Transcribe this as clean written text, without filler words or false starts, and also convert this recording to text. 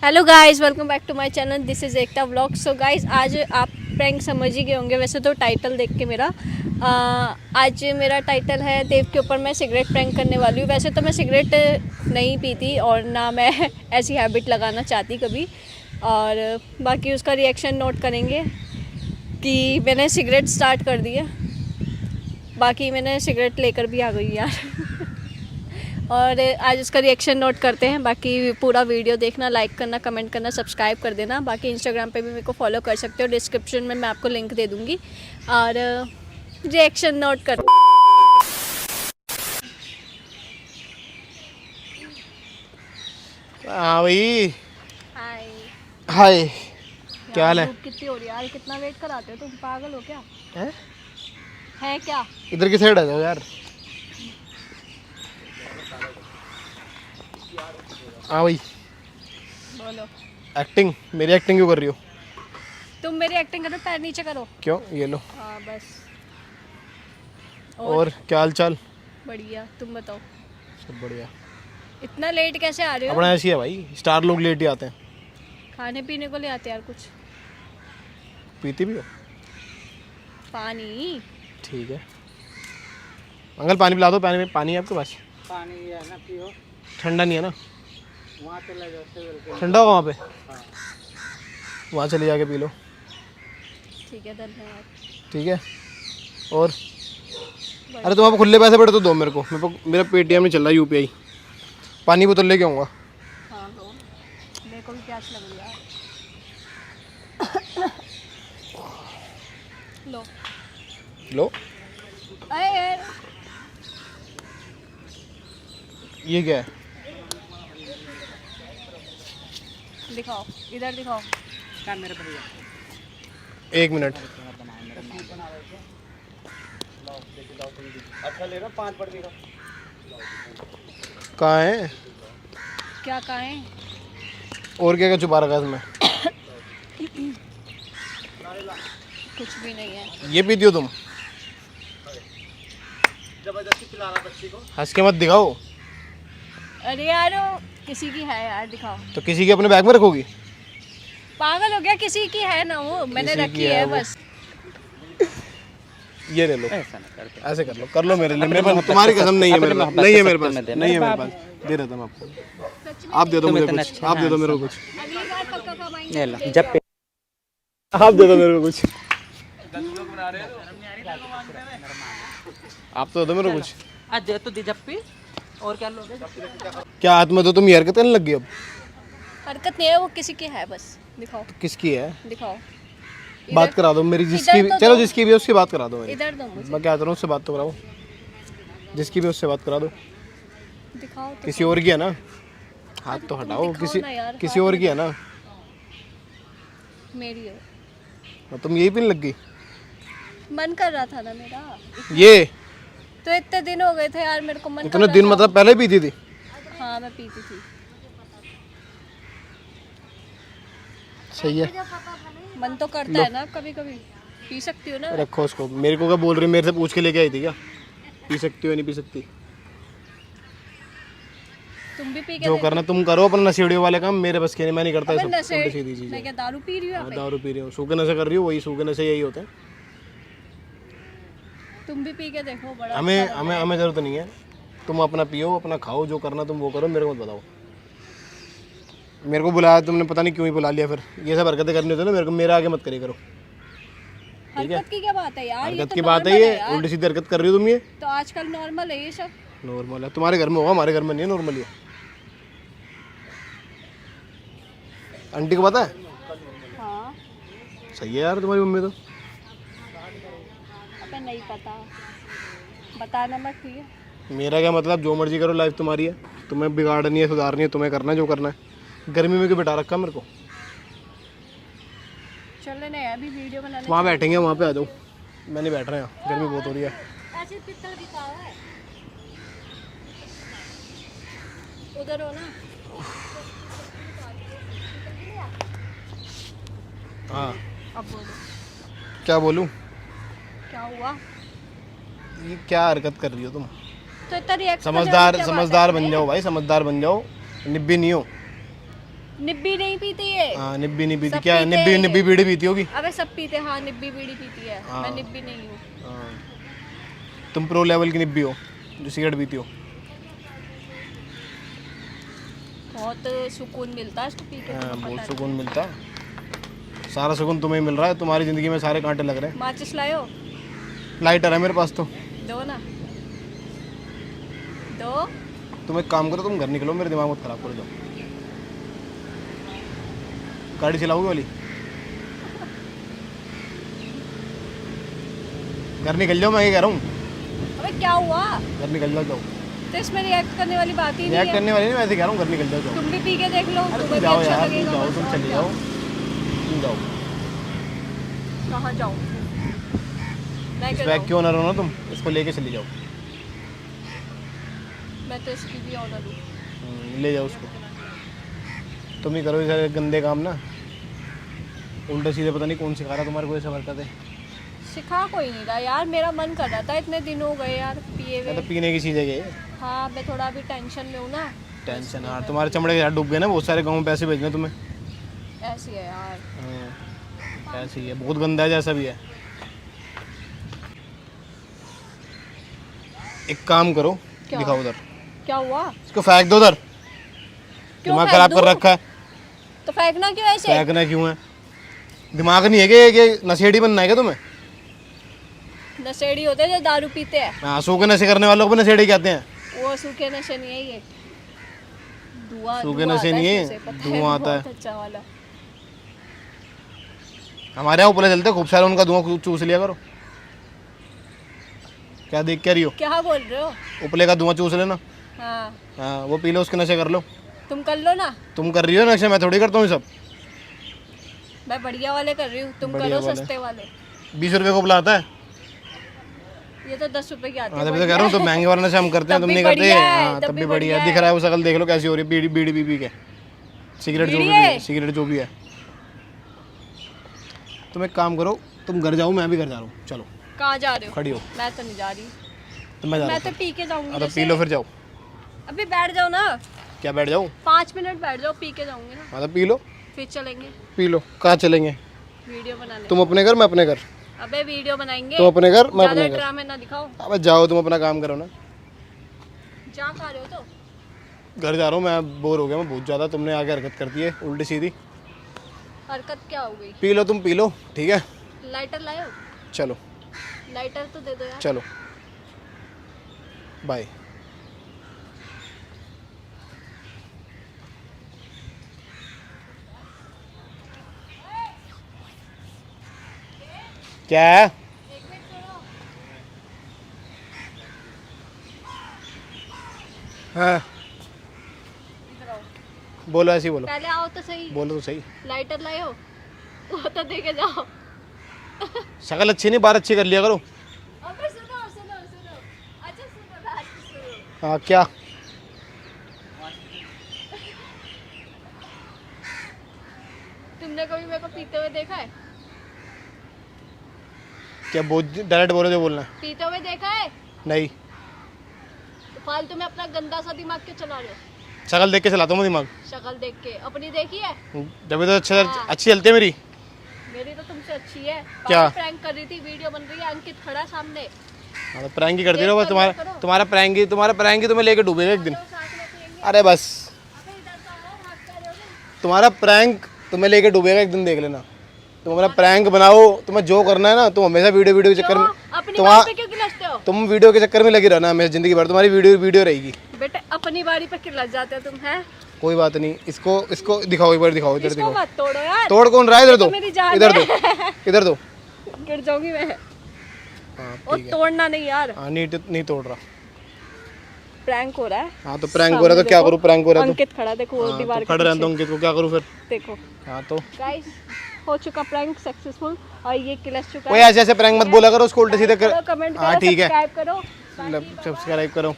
Hello guys, welcome back to my channel. This is Ekta vlog. So guys, आज आप prank समझ ही गए होंगे वैसे तो टाइटल देख के मेरा। आज मेरा टाइटल है देव के ऊपर मैं सिगरेट प्रैंक करने वाली हूँ। वैसे तो मैं सिगरेट नहीं पीती और ना मैं ऐसी हैबिट लगाना चाहती कभी। और बाकी उसका रिएक्शन नोट करेंगे कि मैंने सिगरेट स्टार्ट कर दी है। बाकी मैंने सिगरेट लेकर भी आ गई यार। और आज उसका रिएक्शन नोट करते हैं। बाकी पूरा वीडियो देखना, लाइक करना, कमेंट करना, सब्सक्राइब कर देना। बाकी इंस्टाग्राम पे भी मेरे को फॉलो कर सकते हो, डिस्क्रिप्शन में मैं आपको लिंक दे दूँगी। और रिएक्शन नोट कर। हाँ भाई। हाय। हाय, क्या हाल है? धूप कितनी हो रही है यार, कितना वेट कराते हो तुम, पागल हो क्या? हैं? है क्या? इधर की साइड आ जाओ यार। हाँ भाई, बोलो। एक्टिंग, मेरी एक्टिंग क्यों कर रही हो? तुम मेरी एक्टिंग करो, पैर नीचे करो। क्यों? ये लो। हाँ बस। और क्या हाल चाल? बढ़िया, तुम बताओ। सब बढ़िया। इतना लेट कैसे आ रहे हो? अपना ऐसी है भाई, स्टार लोग लेट ही आते हैं। खाने पीने को ले आते यार कुछ। पीती भी हो? पानी। ठीक है अंकल, पानी पिला दो। पानी है आपके पास? पानी है ना, पियो। ठंडा नहीं है ना? वहाँ चले जाओ, सिविल ठंडा होगा वहाँ पे? वहाँ चले जाके पी लो। ठीक है, धन्यवाद। ठीक है। और अरे तुम आप खुले पैसे पड़े तो दो मेरे को। मेरा पेटीएम नहीं चल रहा, यूपीआई। पानी बोतल लेके आऊँगा। हाँ दो, मेरे को भी प्यास लग रही है यार। लो। लो। अरे यार, ये क्या है? दिखाओ, इधर दिखाओ। क्या मेरे भैया? एक मिनट। अच्छा ले रहा 5 पड़ देगा। कहाँ है? क्या कहें? और क्या क्या छुपा रखा है इसमें? कुछ भी नहीं है। ये पीती हो तुम? जबरदस्ती पिला रहा बच्ची को। हंस के मत दिखाओ। अरे यार, वो किसी की है यार, दिखाओ। तो किसी के अपने बैग में रखोगी? पागल हो गया, किसी की है ना, वो मैंने किसी रखी की है है वो। बस। ये ले लो। ऐसा ना करते। ऐसे कर लो मेरे लिए। मेरे पास तुम्हारी कसम नहीं है मेरे पास। नहीं है मेरे पास। नहीं है मेरे पास। दे रहा था मैं आपको। आप दे दो मुझे कुछ। आप दे दो मेरे को कुछ। अगली बार पक्का कमाएंगे। ये लो, जब पे आप दे दो मेरे को कुछ। आप तो दे दो मेरे को कुछ। आज दे तो दी जप्पी। और क्या लोगे? क्या हाथ में तो तुम ये हरकत करने लग गई अब? हरकत नहीं है, वो किसी की है बस। दिखाओ। किसकी है? दिखाओ। बात करा दो मेरी, जिसकी भी। तो चलो दो। जिसकी भी है उसकी बात करा दो मेरी। इधर दो मुझे। मैं क्या करूँ, उससे बात तो कराओ। जिसकी भी उससे बात करा दो। दिखाओ तो। किसी और की है ना? हाथ तो हटाओ। दिखाओ किसी ना यार, किसी हाथ और की है ना? मेरी है। और तुम यही पीने लग गई? मन कर रहा था ना मेरा। ये तो इतने दिन हो गए थे यार, मेरे को मन कर इतने रहा दिन था। मतलब पहले पीती थी? हाँ मैं पीती थी। सही है। मन तो करता है ना कभी कभी, पी सकती हो ना। रखो उसको। मेरे को क्या बोल रही, मेरे से पूछ के लेके आई थी क्या? पी सकती हो या नहीं पी सकती? तुम भी पी के जो देखो। करना तुम करो, अपना नशेड़ियों वाले काम मेरे बस के नहीं। मैं नहीं करता ये अबे सब नशे, उल्टी सीधी चीजें। मैं क्या दारू पी रही हूँ यहाँ हाँ, पे? दारू पी रही हूँ, सूखे नशे कर रही हूँ। वही सूखे नशे यही होते हैं। तुम भी पी के देखो, बड़ा हमें अच्छा हमें हमें जरूरत नहीं है। तुम अपना पियो, अपना खाओ, जो करना तुम वो करो, मेरे को मत बताओ। मेरे को बुलाया तुमने, पता नहीं क्यों ही बुला लिया। फिर ये सब हरकतें करनी होती है ना मेरे को, मेरे आगे मत करी करो। हरकत की क्या बात है यार? ये हरकत तो की बात है normal ये, यार। उल्टी सीधी हरकत कर रही हो तुम। ये तो आजकल नॉर्मल है ये सब। नॉर्मल है तुम्हारे घर में होगा, हमारे घर में नहीं है नॉर्मल ये। आंटी को पता है? हाँ। सही है यार तुम्हारी मम्मी तो। अबे नहीं पता, बताना मत, ठीक है? मेरा क्या मतलब, जो मर्जी करो, लाइफ तुम्हारी है। तुम्हें बिगाड़नी है, सुधारनी है, तुम्हें करना है जो करना है। गर्मी में क्यों बिठा रखा मेरे को? चल ना यार, अभी वीडियो बनाने। वहाँ बैठेंगे, वहाँ पे आ जाओ। मैं नहीं बैठ रहा यहाँ, गर्मी बहुत हो रही है। ऐसे पित्तल की तावा है, उधर हो ना। हाँ, अब बोलो, क्या बोलूँ? क्या हुआ? ये क्या हरकत कर रही हो तुम? तो इतना रिएक्ट समझदार बन जाओ भाई, समझदार बन जाओ। निब्बी नहीं हो। निब्बी नहीं पीती है। हाँ निब्बी नहीं पीती सब क्या? पीते निब्बी हैं। निब्बी बीड़ी पीती होगी। अबे सब पीते हैं, हाँ निब्बी बीड़ी पीती है। हाँ। मैं निब्बी नहीं हूँ। हाँ। तुम प्रो लेवल की निब्बी हो जो सिगरेट पीती हो। बहुत सुकून मिलता है इसको पी के। हाँ, तुम्हें बहुत पता सुकून मिलता है। सारा सुकून तुम्हें मिल रहा है, तुम्हारी ज़िंदगी में सारे कांटे लग रहे नहीं। माचिस लायो? हैं। लाइटर है मेरे पास तो। दो ना, दो। तुम एक काम करो, तुम घर निकलो, मेरे दिमाग मत खराब करो। जाओ गाड़ी चलाओगे वाली। घर निकल जाओ, मैं ये कह रहा हूँ। अबे क्या हुआ? घर निकल जाओ। जाओ तो इसमें रिएक्ट करने वाली बात ही नहीं रिएक्ट है। करने वाली नहीं, मैं ऐसे कह रहा हूँ घर निकल जाओ। जाओ तुम भी पी के देख लो, अरे तुम्हें तुम भी जाओ अच्छा यार, तुम लगेगा। जाओ, बस तुम और चले क्या। जाओ, तुम जाओ। कहाँ जाऊँ? मैं इस क्यों बैग जाऊँ? की ओनर हो ना तुम, इसको लेके चली जाओ। मैं तो इसकी भी ऑनर हूँ। ले जाओ उसको। तुम ही करो ये सारे गंदे काम ना। उल्टे सीधे पता नहीं कौन सिखा रहा तुम्हारे को ये सब हरकतें। सिखा कोई नहीं रहा यार, मेरा मन कर रहा था, इतने दिन हो गए यार पिए या तो हुए। पीने की चीज़ है ये। हाँ मैं थोड़ा अभी टेंशन में हूँ ना। टेंशन यार, तुम्हारे चमड़े के यार डूब गए ना, बहुत सारे गाँव में पैसे भेजने तुम्हें। ऐसी है यार। हाँ, ऐसे ही है, बहुत गंदा है जैसा भी है। एक काम करो, क्या? दिखाओ उधर, क्या हुआ? इसको फेंक दो उधर। क्यों दिमाग फेंक खराब दूँ? कर रखा है। तो फेंकना क्यों ऐसे? फेंकना क्यों है? दिमाग नहीं है कि नशेड़ी बनना है क्या तुम्हें? नशेड़ी होते हैं जो दारू पीते हैं। हाँ, सूखे नशे करने वालों को भी नशेड़ी कहते हैं। वो सूखे नशे नहीं है ये, धुआं। सूखे धुआं नशे आता नहीं है, इसमें से, पता धुआं आता है। बहुत अच्छा वाला। हमारे यहाँ उपले चलते खूब सारे, उनका धुआं चूस लिया करो। क्या देख क्या रही हो? क्या बोल रहे हो? उपले का धुआं चूस लेना। हाँ हाँ, वो पी लो, उसके नशे कर लो। तुम कर लो ना। तुम कर रही हो नशे, मैं थोड़ी करता हूँ ये सब। मैं बढ़िया वाले कर रही हूँ, तुम बढ़िया करो वाले। सस्ते वाले। 20 रुपये को बुलाता है। ये तो 10 रुपए की आती हाँ, है। तभी तो कह रहा हूँ, तो महंगे वाला नशा हम करते हैं, तब तुम भी नहीं करते। बढ़िया है, हाँ, तब तब भी भी बढ़िया बढ़िया दिख रहा है वो शकल, देख लो कैसी हो रही है, बीड़ी बीड़ी पी पी के। सिगरेट जो भी बीड़ी है? है, सिगरेट जो भी है। तुम एक काम करो, तुम घर जाओ, मैं भी घर जा रहा हूँ। चलो कहाँ जा रहे हो? खड़ी हो। मैं तो नहीं जा रही। तो मैं जा रहा मैं हूँ। तो पी के जाऊंगी। हाँ, तो जैसे। पी लो फिर, जाओ। अभी बैठ जाओ ना। क्या बैठ जाओ? 5 मिनट बैठ जाओ, पी के जाऊंगी ना। हाँ, तो पी लो, फिर चलेंगे पी लो। कहाँ चलेंगे? वीडियो बनाने। तुम अपने घर, मैं अपने घर। अबे वीडियो बनाएंगे। तुम अपने घर, मैं ज्यादा अपने घर। ड्रामे ना दिखाओ। अब जाओ, तुम अपना काम करो ना। जा खा रहे हो तो? घर जा रहा हूँ मैं, बोर हो गया मैं बहुत ज़्यादा। तुमने आगे हरकत कर दी है उल्टी सीधी। हरकत क्या हो गई? पी लो, तुम पी लो, ठीक है। लाइटर लाए हो? चलो लाइटर तो दे दो यार। चलो, बाय। क्या है? हाँ इधर आओ। बोलो, ऐसे ही बोलो। पहले आओ तो सही। बोलो तो सही। लाइटर लाए हो? वो तो दे के जाओ। शक्ल अच्छी नहीं, बात अच्छी कर लिया करो। अबे सुनो सुनो सुनो। अच्छा सुनो, लास्ट सुनो। हाँ क्या? तुमने कभी मेरे को पीते हुए देखा है? क्या डायरेक्ट बोलो जो बोलना है। पीते हुए देखा है? नहीं, तो फालतू में अपना गंदा सा दिमाग क्यों चला रहे हो? शक्ल देख के चलाता हूँ मैं दिमाग। शक्ल देख के अपनी देखी है? जब तो अच्छा हाँ। अच्छी चलती है मेरी। मेरी तो तुमसे अच्छी है। क्या? प्रैंक कर रही थी, वीडियो बन रही है, अंकित खड़ा सामने। हाँ, तो प्रैंक ही करती रहो बस। देख करो, करो। तुम्हारा प्रैंक ही तुम्हें लेके डूबेगा एक दिन। तो साथ में पिएंगे। अरे बस, अबे इधर तो आओ, भागते रहो ना। तुम्हारा प्रैंक तुम्हें लेके डूबेगा एक दिन, देख लेना। तुम अपना प्रैंक बनाओ, तुम्हें जो करना है ना, तुम हमेशा वीडियो के चक्कर में, क्यों? अपनी बात पे क्यों गिलसते हो? तुम वीडियो के चक्कर में लगी रहना हमेशा, जिंदगी भर तुम्हारी वीडियो रहेगी। बेटे अपनी बारी पे गिलस जाते हो तुम, हैं? कोई बात नहीं। इसको दिखाओ एक बार, दिखाओ इधर, इसको दिखाओ। मत तोड़ो यार। तोड़ कौन रहा है? इधर दो, तो मेरी जान इधर दो, है। इधर दो। गिर जाऊंगी मैं। हाँ और ठीक है। तोड़ना नहीं यार। हाँ नहीं तोड़ रहा। प्रैंक हो रहा है। हाँ तो प्रैंक हो रहा है तो क्या करूँ? प्रैंक हो रहा है तो अंकित खड़ा देखो वो दीवार के खड़े रहने दो पीछे। अंकित को, क्या करूँ फिर? देखो हाँ तो गाइस, हो चुका प्रैंक सक्सेसफुल और ये किलस चुका कोई ऐसे प्रैंक मत बोला करो, उसको उल्टे सीधे कर। कमेंट हाँ करो, ठीक है, सब्सक्राइब करो। सब्सक्राइब करो।